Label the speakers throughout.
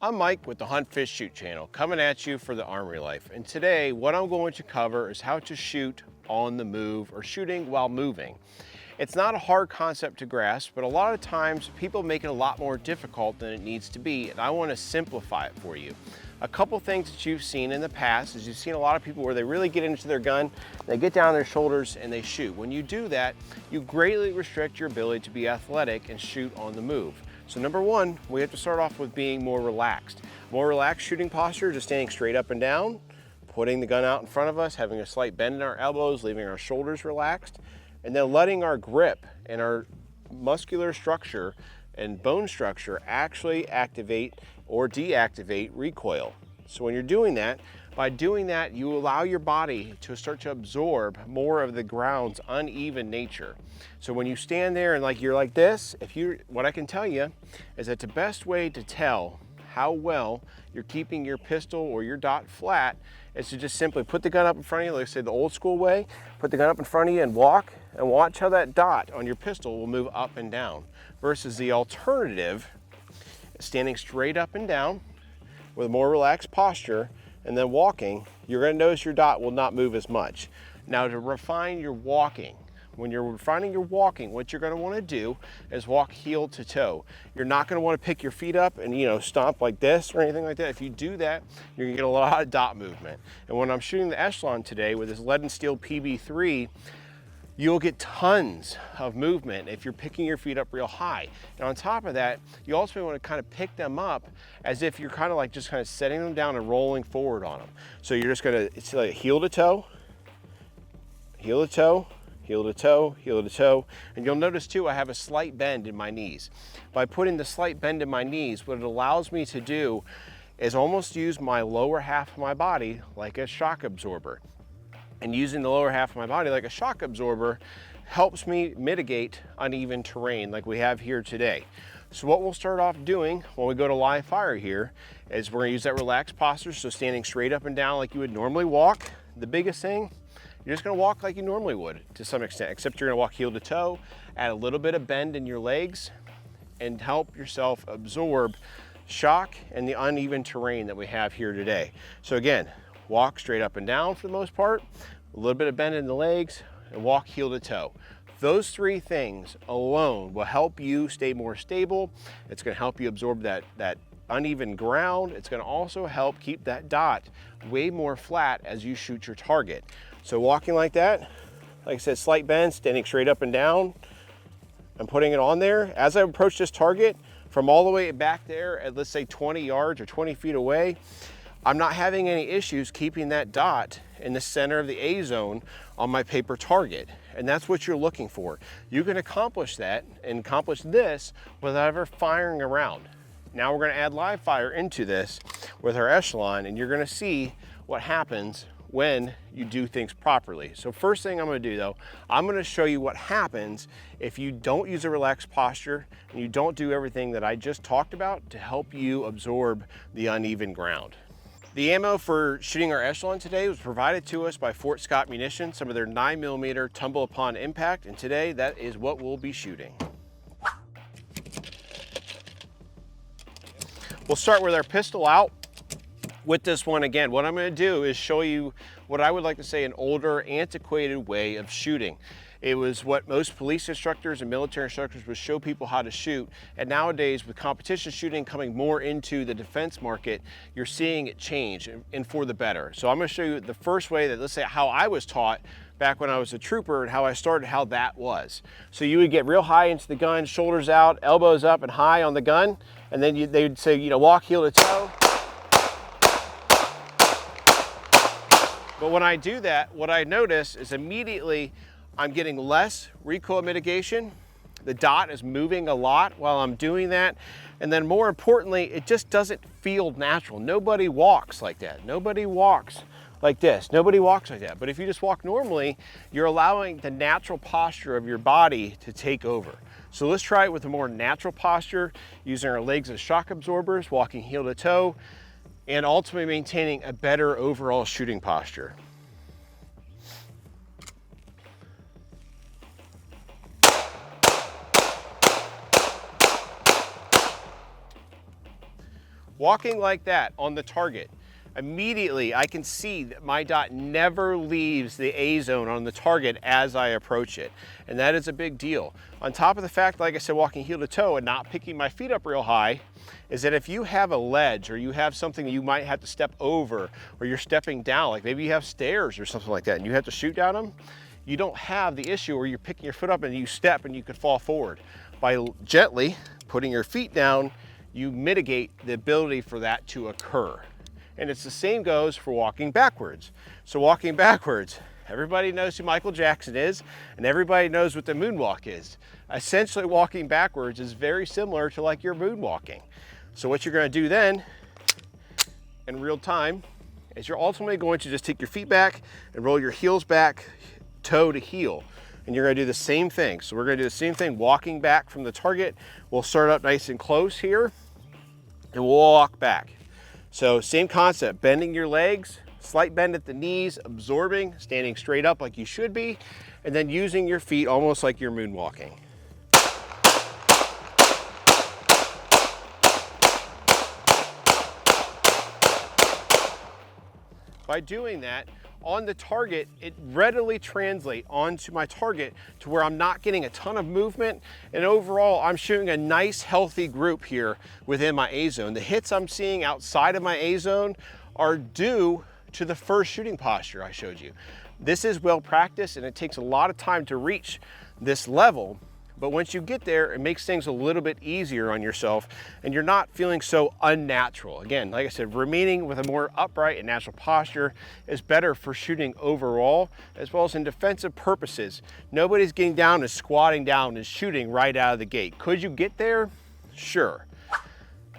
Speaker 1: I'm Mike with the Hunt Fish Shoot channel, coming at you for the Armory Life. And today what I'm going to cover is how to shoot on the move or shooting while moving. It's not a hard concept to grasp, but a lot of times people make it a lot more difficult than it needs to be, and I want to simplify it for you. A couple things that you've seen in the past is you've seen a lot of people where they really get into their gun, they get down their shoulders and they shoot. When you do that, you greatly restrict your ability to be athletic and shoot on the move. So number one, we have to start off with being more relaxed. More relaxed shooting posture, just standing straight up and down, putting the gun out in front of us, having a slight bend in our elbows, leaving our shoulders relaxed, and then letting our grip and our muscular structure and bone structure actually activate or deactivate recoil. So when you're doing that, by doing that, you allow your body to start to absorb more of the ground's uneven nature. So when you stand there and you're like this, what I can tell you is that the best way to tell how well you're keeping your pistol or your dot flat is to just simply put the gun up in front of you, like I say the old school way, put the gun up in front of you and walk, and watch how that dot on your pistol will move up and down, versus the alternative, standing straight up and down with a more relaxed posture and then walking. You're going to notice your dot will not move as much. Now, to refine your walking, when you're refining your walking, what you're going to want to do is walk heel to toe. You're not going to want to pick your feet up and stomp like this or anything like that. If you do that, you're going to get a lot of dot movement. And when I'm shooting the echelon today with this lead and steel PB3, you'll get tons of movement if you're picking your feet up real high. And on top of that, you also want to kind of pick them up as if you're kind of setting them down and rolling forward on them. So you're just gonna, it's like heel to toe, heel to toe, heel to toe, heel to toe. And you'll notice too, I have a slight bend in my knees. By putting the slight bend in my knees, what it allows me to do is almost use my lower half of my body like a shock absorber. And using the lower half of my body like a shock absorber helps me mitigate uneven terrain like we have here today. So what we'll start off doing when we go to live fire here is we're gonna use that relaxed posture, so standing straight up and down like you would normally walk. The biggest thing, you're just gonna walk like you normally would to some extent, except you're gonna walk heel to toe, add a little bit of bend in your legs, and help yourself absorb shock and the uneven terrain that we have here today. So again, walk straight up and down for the most part, a little bit of bend in the legs, and walk heel to toe. Those three things alone will help you stay more stable. It's gonna help you absorb that uneven ground. It's gonna also help keep that dot way more flat as you shoot your target. So walking like that, like I said, slight bend, standing straight up and down, and putting it on there. As I approach this target, from all the way back there at, let's say 20 yards or 20 feet away, I'm not having any issues keeping that dot in the center of the A zone on my paper target. And that's what you're looking for. You can accomplish that and accomplish this without ever firing around. Now we're gonna add live fire into this with our echelon, and you're gonna see what happens when you do things properly. So first thing I'm gonna do though, I'm gonna show you what happens if you don't use a relaxed posture and you don't do everything that I just talked about to help you absorb the uneven ground. The ammo for shooting our echelon today was provided to us by Fort Scott Munitions, some of their 9mm tumble upon impact, and today that is what we'll be shooting. We'll start with our pistol out. With this one, again, what I'm going to do is show you what I would like to say an older, antiquated way of shooting. It was what most police instructors and military instructors would show people how to shoot. And nowadays, with competition shooting coming more into the defense market, you're seeing it change and for the better. So I'm going to show you the first way that, let's say, how I was taught back when I was a trooper and how I started, how that was. So you would get real high into the gun, shoulders out, elbows up and high on the gun. And then they would say, walk heel to toe. But when I do that, what I notice is immediately I'm getting less recoil mitigation. The dot is moving a lot while I'm doing that. And then more importantly, it just doesn't feel natural. Nobody walks like that. Nobody walks like this. Nobody walks like that. But if you just walk normally, you're allowing the natural posture of your body to take over. So let's try it with a more natural posture, using our legs as shock absorbers, walking heel to toe, and ultimately maintaining a better overall shooting posture. Walking like that on the target, immediately I can see that my dot never leaves the A zone on the target as I approach it. And that is a big deal. On top of the fact, like I said, walking heel to toe and not picking my feet up real high, is that if you have a ledge or you have something you might have to step over, or you're stepping down, like maybe you have stairs or something like that and you have to shoot down them, you don't have the issue where you're picking your foot up and you step and you could fall forward. By gently putting your feet down, you mitigate the ability for that to occur. And it's the same goes for walking backwards. So walking backwards, everybody knows who Michael Jackson is, and everybody knows what the moonwalk is. Essentially, walking backwards is very similar to like you're moonwalking. So what you're gonna do then, in real time, is you're ultimately going to just take your feet back and roll your heels back, toe to heel. And you're gonna do the same thing. So we're gonna do the same thing, walking back from the target. We'll start up nice and close here, and we'll walk back. So same concept, bending your legs, slight bend at the knees, absorbing, standing straight up like you should be, and then using your feet almost like you're moonwalking. By doing that, on the target, it readily translates onto my target to where I'm not getting a ton of movement, and overall I'm shooting a nice healthy group here within my A zone. The hits I'm seeing outside of my A zone are due to the first shooting posture I showed you. This is well practiced and it takes a lot of time to reach this level, but once you get there, it makes things a little bit easier on yourself and you're not feeling so unnatural. Again, like I said, remaining with a more upright and natural posture is better for shooting overall, as well as in defensive purposes. Nobody's getting down and squatting down and shooting right out of the gate. Could you get there? Sure.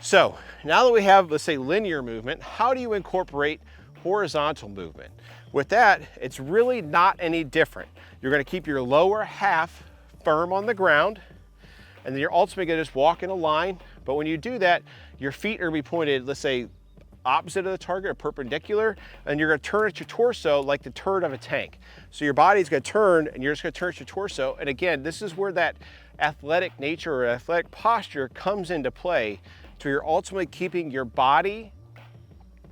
Speaker 1: So now that we have, let's say, linear movement, how do you incorporate horizontal movement? With that, it's really not any different. You're gonna keep your lower half firm on the ground, and then you're ultimately gonna just walk in a line. But when you do that, your feet are gonna be pointed, let's say, opposite of the target or perpendicular, and you're gonna turn at your torso like the turret of a tank. So your body's gonna turn and you're just gonna turn at your torso. And again, this is where that athletic nature or athletic posture comes into play, to you're ultimately keeping your body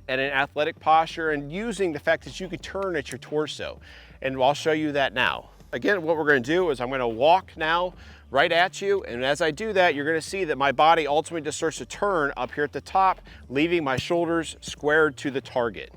Speaker 1: at an athletic posture and using the fact that you can turn at your torso. And I'll show you that now. Again, what we're gonna do is I'm gonna walk now right at you, and as I do that, you're gonna see that my body ultimately just starts to turn up here at the top, leaving my shoulders squared to the target.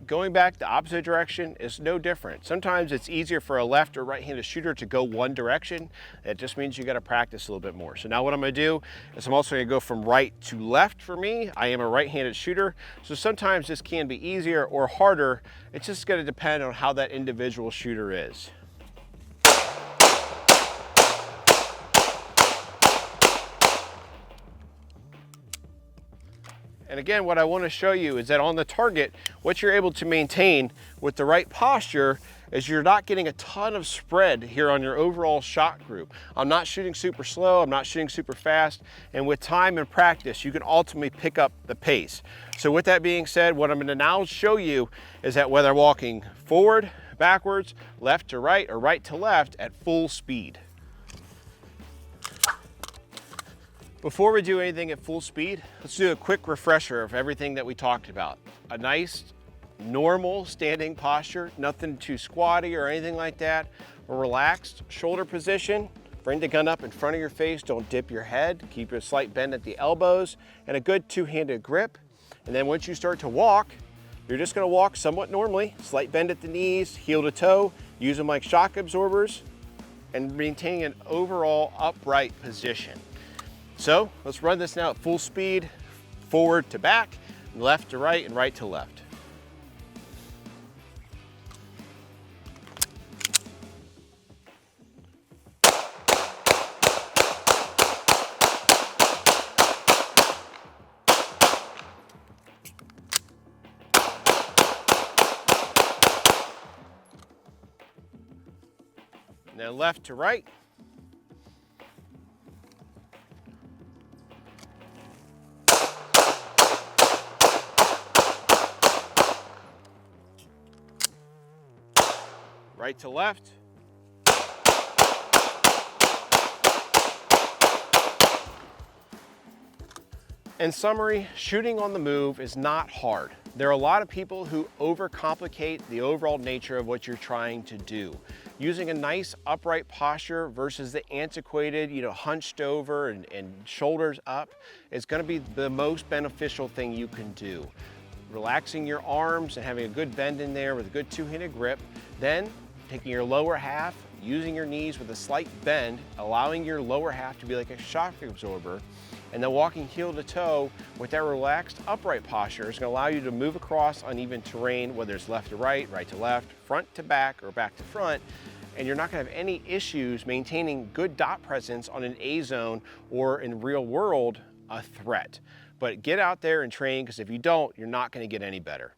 Speaker 1: Going back the opposite direction is no different. Sometimes it's easier for a left or right-handed shooter to go one direction. It just means you got to practice a little bit more. So now what I'm going to do is I'm also going to go from right to left. For me, I am a right-handed shooter, so sometimes this can be easier or harder. It's just going to depend on how that individual shooter is. And again, what I want to show you is that on the target, what you're able to maintain with the right posture is you're not getting a ton of spread here on your overall shot group. I'm not shooting super slow, I'm not shooting super fast, and with time and practice, you can ultimately pick up the pace. So with that being said, what I'm going to now show you is that whether I'm walking forward, backwards, left to right, or right to left at full speed. Before we do anything at full speed, let's do a quick refresher of everything that we talked about. A nice, normal standing posture, nothing too squatty or anything like that. A relaxed shoulder position. Bring the gun up in front of your face, don't dip your head. Keep a slight bend at the elbows, and a good two-handed grip. And then once you start to walk, you're just gonna walk somewhat normally. Slight bend at the knees, heel to toe, use them like shock absorbers, and maintain an overall upright position. So let's run this now at full speed, forward to back, left to right, and right to left. And then left to right. right to left. In summary, shooting on the move is not hard. There are a lot of people who overcomplicate the overall nature of what you're trying to do. Using a nice upright posture versus the antiquated, hunched over and shoulders up is going to be the most beneficial thing you can do. Relaxing your arms and having a good bend in there with a good two-handed grip, then taking your lower half, using your knees with a slight bend, allowing your lower half to be like a shock absorber, and then walking heel to toe with that relaxed upright posture is going to allow you to move across uneven terrain, whether it's left to right to left, front to back, or back to front, and you're not going to have any issues maintaining good dot presence on an A zone or in real world a threat. But get out there and train, because if you don't, you're not going to get any better.